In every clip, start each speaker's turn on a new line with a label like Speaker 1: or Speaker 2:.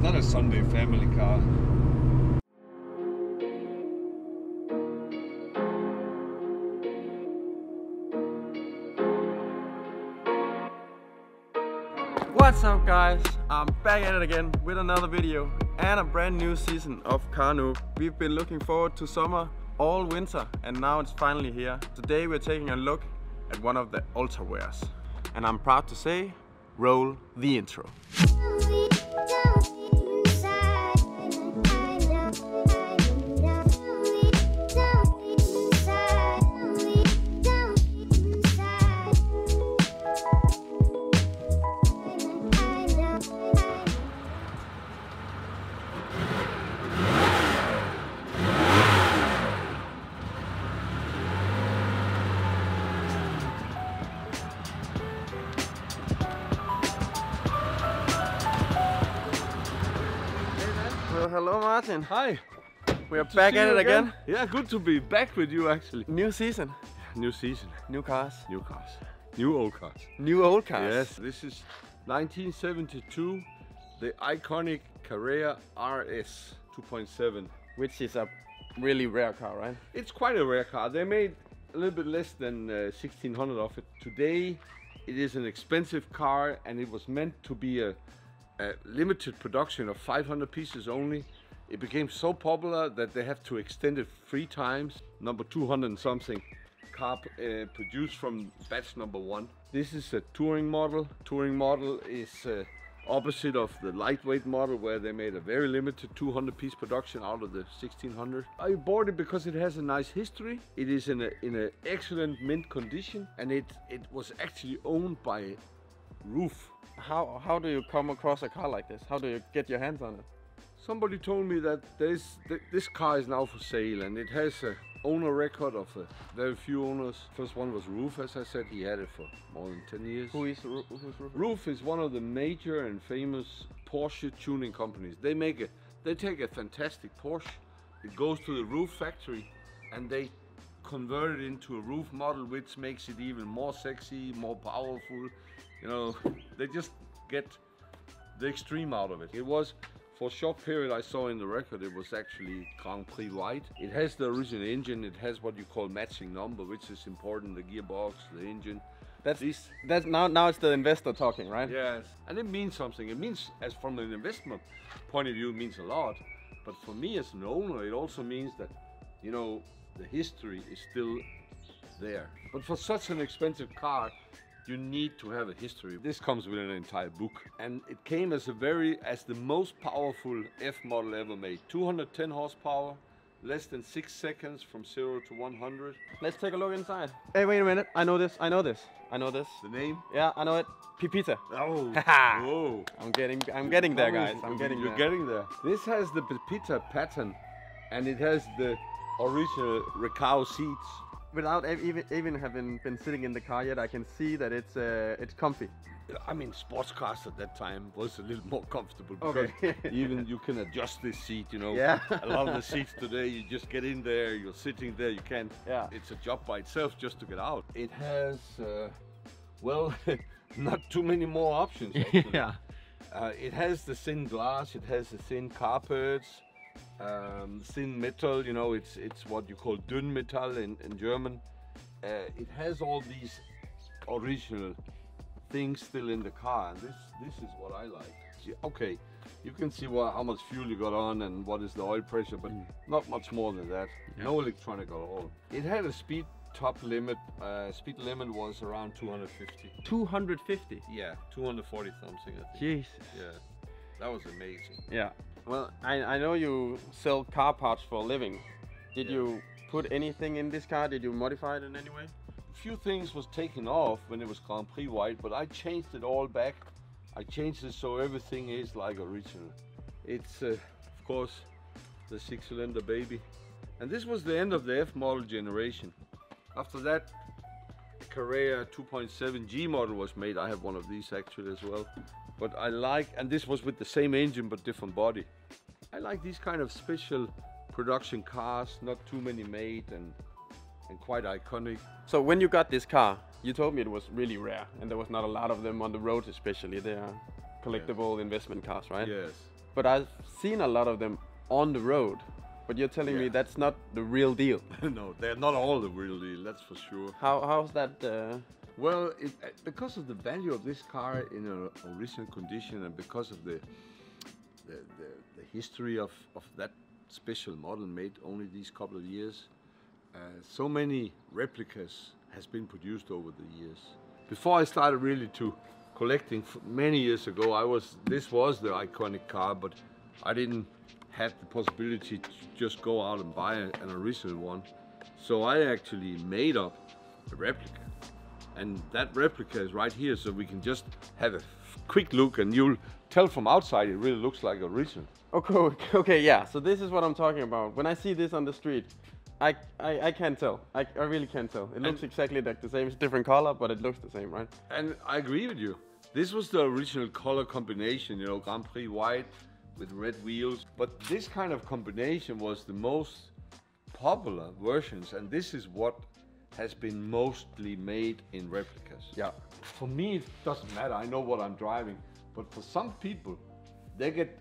Speaker 1: not a Sunday family car.
Speaker 2: What's up guys, I'm back at it again with another video and a brand new season of Car Noob. We've been looking forward to summer all winter and now it's finally here. Today we're taking a look at one of the ultra wares. And I'm proud to say, roll the intro. Well, hello Martin.
Speaker 1: Hi.
Speaker 2: We're back at it again.
Speaker 1: Yeah, good to be back with you actually.
Speaker 2: New season.
Speaker 1: New season.
Speaker 2: New cars.
Speaker 1: New cars. New old cars.
Speaker 2: New old cars.
Speaker 1: Yes, this is 1972, the iconic Carrera RS 2.7.
Speaker 2: Which is a really rare car, right?
Speaker 1: It's quite a rare car. They made a little bit less than 1600 of it. Today it is an expensive car and it was meant to be a limited production of 500 pieces only. It became so popular that they have to extend it 3 times. Number 200 and something car produced from batch number 1. This is a touring model. Touring model is opposite of the lightweight model where they made a very limited 200 piece production out of the 1600. I bought it because it has a nice history. It is in an excellent mint condition and it was actually owned by Roof.
Speaker 2: How do you come across a car like this? How do you get your hands on it?
Speaker 1: Somebody told me that this car is now for sale and it has a owner record of very few owners. First one was Roof, as I said. He had it for more than 10 years.
Speaker 2: Who's Roof?
Speaker 1: Roof is one of the major and famous Porsche tuning companies. They take a fantastic Porsche, it goes to the Roof factory and they convert it into a Roof model, which makes it even more sexy, more powerful. You know, they just get the extreme out of it. It was, for a short period I saw in the record, it was actually Grand Prix white. It has the original engine, it has what you call matching number, which is important, the gearbox, the engine.
Speaker 2: That's now it's the investor talking, right?
Speaker 1: Yes, and it means something. It means, as from an investment point of view, it means a lot. But for me as an owner, it also means that, you know, the history is still there. But for such an expensive car, you need to have a history. This comes with an entire book. And it came as the most powerful F model ever made. 210 horsepower, less than 6 seconds from 0 to 100.
Speaker 2: Let's take a look inside. Hey, wait a minute. I know this.
Speaker 1: The name?
Speaker 2: Yeah, I know it. Pepita.
Speaker 1: Oh. Whoa.
Speaker 2: I'm getting there, guys.
Speaker 1: You're getting there. This has the Pepita pattern and it has the original Recao seats.
Speaker 2: Without even having been sitting in the car yet, I can see that it's comfy.
Speaker 1: I mean, sports cars at that time was a little more comfortable because even you can adjust this seat, you know.
Speaker 2: Yeah.
Speaker 1: A lot of the seats today, you just get in there, you're sitting there, you can't.
Speaker 2: Yeah.
Speaker 1: It's a job by itself just to get out. It has, well, not too many more options actually.
Speaker 2: Yeah.
Speaker 1: It has the thin glass, it has the thin carpets. Thin metal, you know, it's what you call dünn Metall in German. It has all these original things still in the car, and this is what I like. Okay, you can see how much fuel you got on and what is the oil pressure, but not much more than that. Yeah. No electronic at all. It had a speed limit was around 250.
Speaker 2: 250?
Speaker 1: Yeah, 240 something I think.
Speaker 2: Jesus.
Speaker 1: Yeah, that was amazing.
Speaker 2: Yeah. Well, I know you sell car parts for a living. Did you put anything in this car? Did you modify it in any way?
Speaker 1: A few things was taken off when it was Grand Prix white, but I changed it all back. I changed it so everything is like original. It's, of course, the 6-cylinder baby. And this was the end of the F model generation. After that, the Carrera 2.7 G model was made. I have one of these actually as well. But I like, and this was with the same engine but different body. I like these kind of special production cars, not too many made and quite iconic.
Speaker 2: So when you got this car, you told me it was really rare and there was not a lot of them on the road especially. They are collectible investment cars, right?
Speaker 1: Yes.
Speaker 2: but I've seen a lot of them on the road. But you're telling me that's not the real deal.
Speaker 1: No, they're not all the real deal, that's for sure.
Speaker 2: How's that?
Speaker 1: Well, because of the value of this car in an original condition, and because of the history of that special model made only these couple of years, so many replicas has been produced over the years. Before I started really to collecting many years ago, this was the iconic car, but I didn't have the possibility to just go out and buy an original one. So I actually made up a replica. And that replica is right here, so we can just have a quick look and you'll tell from outside it really looks like original.
Speaker 2: Okay, yeah, so this is what I'm talking about. When I see this on the street, I can't tell. I really can't tell. It looks exactly like the same, it's different color, but it looks the same, right?
Speaker 1: And I agree with you. This was the original color combination, you know, Grand Prix white with red wheels. But this kind of combination was the most popular versions, and this is what has been mostly made in replicas.
Speaker 2: Yeah.
Speaker 1: For me, it doesn't matter. I know what I'm driving. But for some people, they get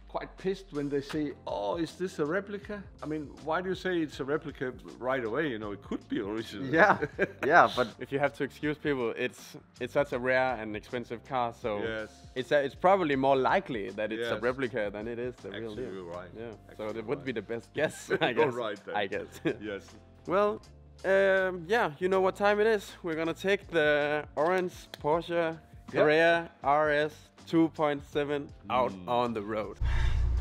Speaker 1: quite pissed when they say, "Oh, is this a replica?" I mean, why do you say it's a replica right away? You know, it could be original.
Speaker 2: Yeah, yeah. But if you have to excuse people, it's such a rare and expensive car, so it's probably more likely that it's a replica than it is the real deal.
Speaker 1: You're right.
Speaker 2: Yeah.
Speaker 1: Actually,
Speaker 2: so it would be the best guess. I guess.
Speaker 1: You're right. Then.
Speaker 2: I guess.
Speaker 1: Yes.
Speaker 2: Well. Yeah, you know what time it is. We're gonna take the orange Porsche Carrera RS 2.7 out on the road.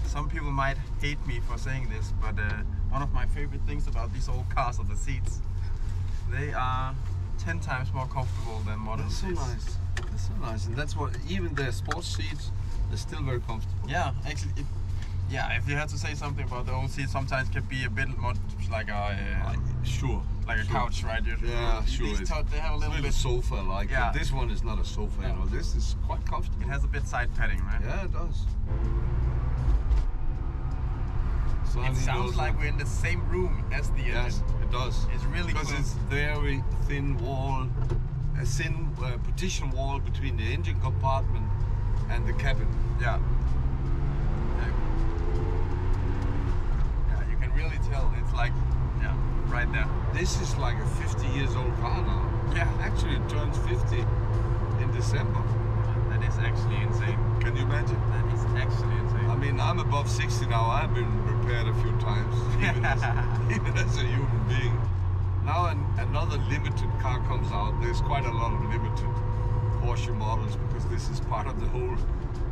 Speaker 2: Some people might hate me for saying this, but one of my favorite things about these old cars are the seats. They are 10 times more comfortable than modern seats.
Speaker 1: So nice. That's so nice, and that's what even the sports seats are still very comfortable.
Speaker 2: Yeah, actually. If you had to say something about the old seats, sometimes can be a bit much like a like a couch, right?
Speaker 1: Sure.
Speaker 2: They have a little bit
Speaker 1: sofa-like.
Speaker 2: Yeah.
Speaker 1: But this one is not a sofa. You know, this is quite comfortable.
Speaker 2: It has a bit side padding, right?
Speaker 1: Yeah, it does. So
Speaker 2: it sounds like we're in the same room as the engine.
Speaker 1: Yes, it does.
Speaker 2: It's really
Speaker 1: because it's very thin wall, a thin partition wall between the engine compartment and the cabin.
Speaker 2: Yeah. You can really tell. It's like, right there.
Speaker 1: This is like a 50 years old car now.
Speaker 2: Yeah.
Speaker 1: Actually, it turns 50 in December.
Speaker 2: That is actually insane.
Speaker 1: Can you imagine?
Speaker 2: That is actually insane.
Speaker 1: I mean, I'm above 60 now. I've been repaired a few times, even as a human being. Now another limited car comes out. There's quite a lot of limited Porsche models because this is part of the whole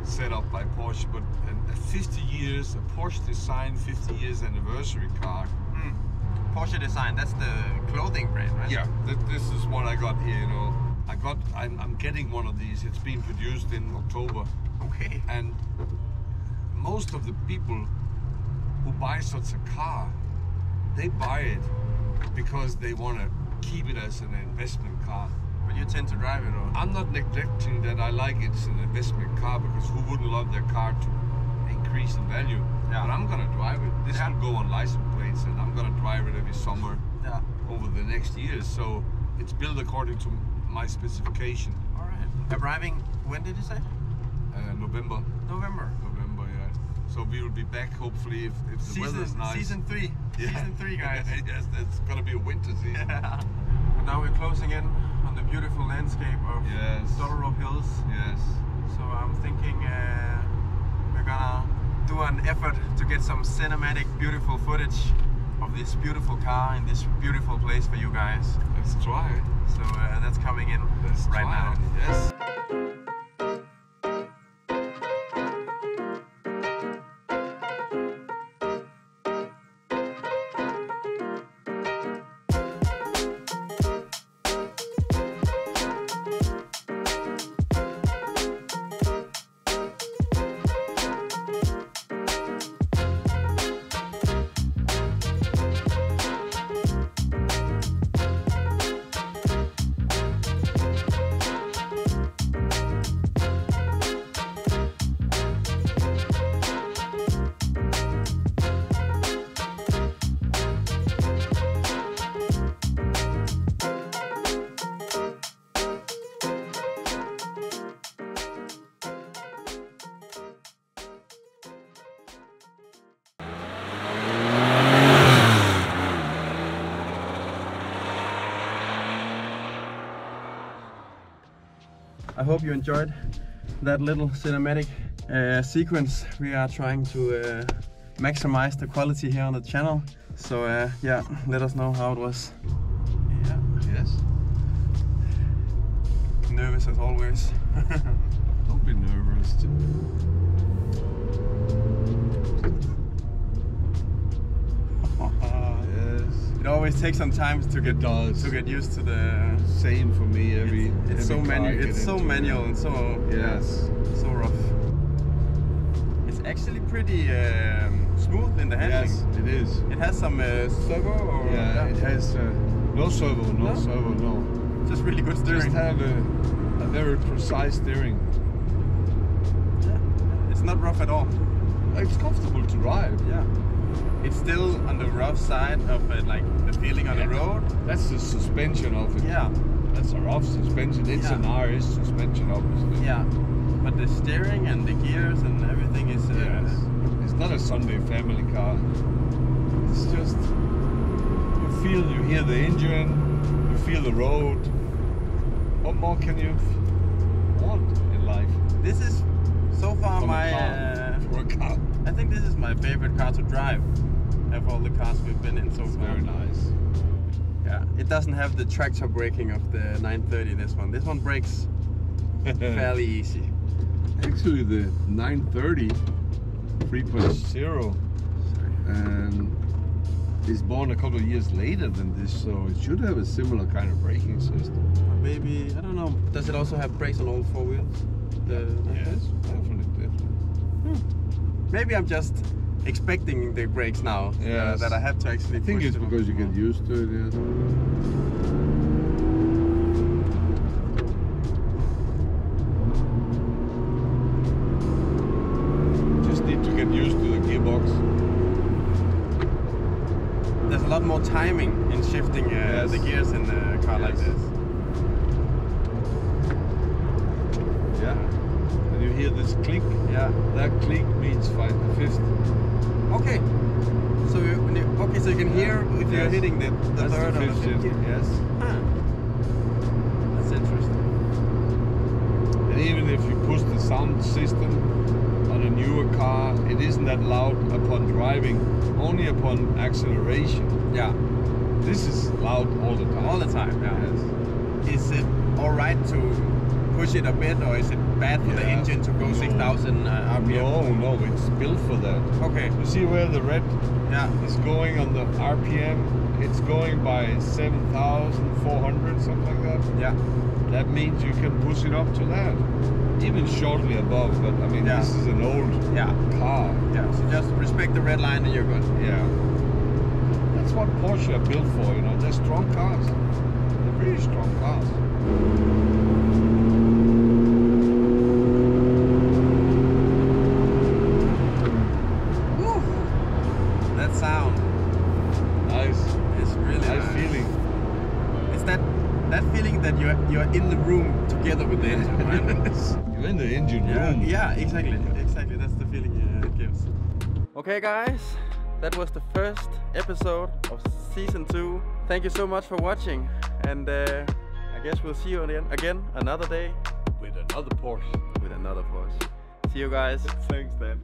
Speaker 1: setup by Porsche. But a 50 years, a Porsche design 50 years anniversary car.
Speaker 2: Porsche Design, that's the clothing brand, right?
Speaker 1: Yeah, this is what I got here, you know. I'm getting one of these. It's being produced in October.
Speaker 2: Okay.
Speaker 1: And most of the people who buy such a car, they buy it because they want to keep it as an investment car.
Speaker 2: But you tend to drive it, or?
Speaker 1: I'm not neglecting that I like it as an investment car, because who wouldn't love their car to increase in value?
Speaker 2: Yeah.
Speaker 1: But I'm gonna drive it. This will go on license plates, and I'm gonna drive it every summer over the next years. So it's built according to my specification.
Speaker 2: All right. Arriving, when did you say?
Speaker 1: November.
Speaker 2: November,
Speaker 1: yeah. So we will be back hopefully if the weather's nice.
Speaker 2: Season 3.
Speaker 1: Yeah.
Speaker 2: Season 3, guys.
Speaker 1: Yes, that's gonna be a winter season.
Speaker 2: Yeah. And now we're closing in on the beautiful landscape of Dollarop Hills.
Speaker 1: Yes.
Speaker 2: So I'm thinking we're gonna do an effort to get some cinematic, beautiful footage of this beautiful car in this beautiful place for you guys.
Speaker 1: Let's try it.
Speaker 2: So that's coming in right now.
Speaker 1: Yes.
Speaker 2: hope you enjoyed that little cinematic sequence. We are trying to maximize the quality here on the channel. So yeah, let us know how it was. Yeah.
Speaker 1: Yes.
Speaker 2: Nervous as always.
Speaker 1: Don't be nervous.
Speaker 2: It always takes some time to get used to the.
Speaker 1: Same for me.
Speaker 2: It's so manual. It's so manual and so
Speaker 1: yes,
Speaker 2: so rough. It's actually pretty smooth in the handling.
Speaker 1: Yes, it is.
Speaker 2: It has some servo or
Speaker 1: it has no servo, no.
Speaker 2: Just really good steering.
Speaker 1: Just have a very precise steering.
Speaker 2: Yeah, it's not rough at all.
Speaker 1: It's comfortable to drive.
Speaker 2: Yeah. It's still on the rough side of it, like the feeling on the road.
Speaker 1: That's the suspension of it.
Speaker 2: Yeah.
Speaker 1: That's a rough suspension. It's an RS suspension, obviously.
Speaker 2: Yeah. But the steering and the gears and everything is...
Speaker 1: yes. It's not a Sunday family car. It's just... You hear the engine, you feel the road. What more can you want in life?
Speaker 2: This is so far
Speaker 1: For a car.
Speaker 2: I think this is my favorite car to drive of all the cars we've been in so far.
Speaker 1: Very nice.
Speaker 2: Yeah, it doesn't have the tractor braking of the 930, this one. This one brakes fairly easy.
Speaker 1: Actually, the 930 3.0 is born a couple of years later than this, so it should have a similar kind of braking system.
Speaker 2: Maybe, I don't know. Does it also have brakes on all four wheels?
Speaker 1: Yes, definitely.
Speaker 2: Maybe I'm just expecting the brakes now.
Speaker 1: Yes.
Speaker 2: That I have to actually.
Speaker 1: I think it's because you get used to it. Yes. Just need to get used to the gearbox.
Speaker 2: There's a lot more timing in shifting the gears in a car like this.
Speaker 1: Yeah. And you hear this click?
Speaker 2: Yeah.
Speaker 1: That click means fifth.
Speaker 2: Okay. So so you can hear if you're hitting the third or the fifth gear.
Speaker 1: Yes.
Speaker 2: Ah. That's interesting.
Speaker 1: And even if you push the sound system on a newer car, it isn't that loud upon driving, only upon acceleration.
Speaker 2: Yeah.
Speaker 1: This is loud all the time.
Speaker 2: All the time, yeah.
Speaker 1: Yes.
Speaker 2: Is it alright to push it a bit, or is it bad for the engine to go 6,000 RPM?
Speaker 1: No, it's built for that.
Speaker 2: Okay.
Speaker 1: You see where the red is going on the RPM? It's going by 7,400, something like that.
Speaker 2: Yeah.
Speaker 1: That means you can push it up to that. Even shortly above, but I mean, this is an old car.
Speaker 2: Yeah, so just respect the red line and you're good.
Speaker 1: Yeah. That's what Porsche are built for, you know. They're strong cars. They're really strong cars.
Speaker 2: Woo! That sound.
Speaker 1: Nice.
Speaker 2: It's really nice.
Speaker 1: Feeling.
Speaker 2: It's that feeling that you're in the room together with the engine, right?
Speaker 1: You're in the engine room.
Speaker 2: Yeah, exactly. Exactly. That's the feeling it gives. Okay, guys. That was the first episode of season 2. Thank you so much for watching, and I guess we'll see you again another day
Speaker 1: With another Porsche.
Speaker 2: with another Porsche. See you guys.
Speaker 1: Thanks, Dan.